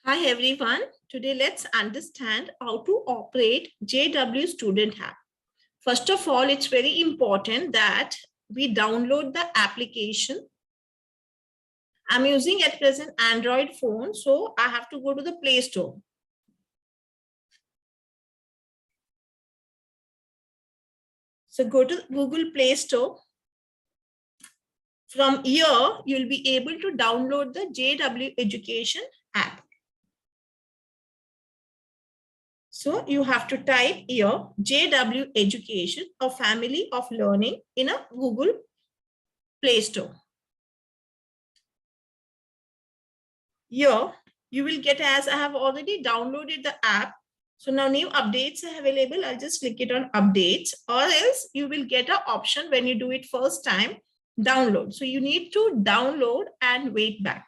Hi everyone. Today let's understand how to operate JW Student App. First of all, it's very important that we download the application. I'm using at present Android phone, so I have to go to the Play Store. So go to Google Play Store. From here, you'll be able to download the JW Education app. So you have to type here JW Education, a family of learning in a Google Play Store. Here you will get, as I have already downloaded the app. So now new updates are available. I'll just click it on updates, or else you will get an option when you do it first time, download. So you need to download and wait back.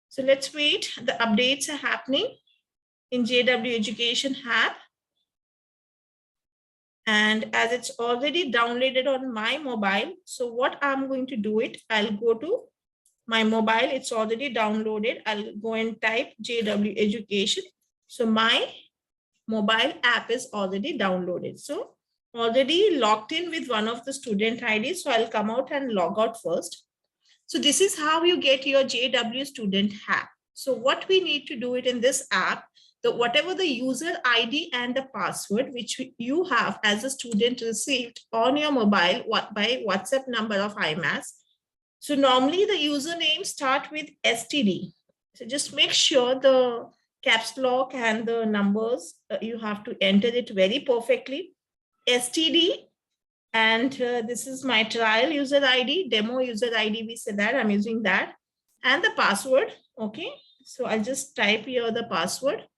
So let's wait. The updates are happening in JW Education app. And as it's already downloaded on my mobile, so what I'm going to do it, I'll go to my mobile. It's already downloaded. I'll go and type JW Education. So my mobile app is already downloaded. So already logged in with one of the student IDs. So I'll come out and log out first. So this is how you get your JW Student app. So what we need to do it in this app, whatever the user ID and the password which you have as a student received on your mobile by WhatsApp number of IMAS. So normally the username start with STD. So just make sure the caps lock and the numbers, you have to enter it very perfectly. STD, and this is my trial user ID, demo user ID, we said that I'm using that, and the password. Okay, so I'll just type here the password.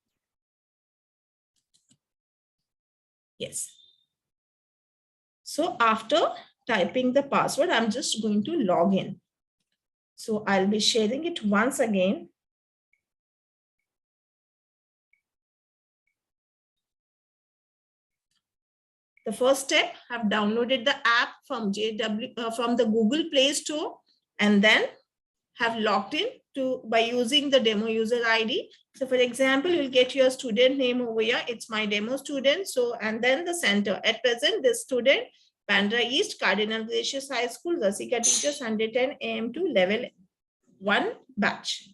Yes. So after typing the password, I'm just going to log in. So I'll be sharing it once again. The first step, I've downloaded the app from from the Google Play Store, and then have logged in by using the demo user ID. So for example, you'll get your student name over here. It's my demo student. So, and then the center. At present, this student, Bandra East, Cardinal Gracious High School, Rasika Teachers, 110 AM to level 1 batch.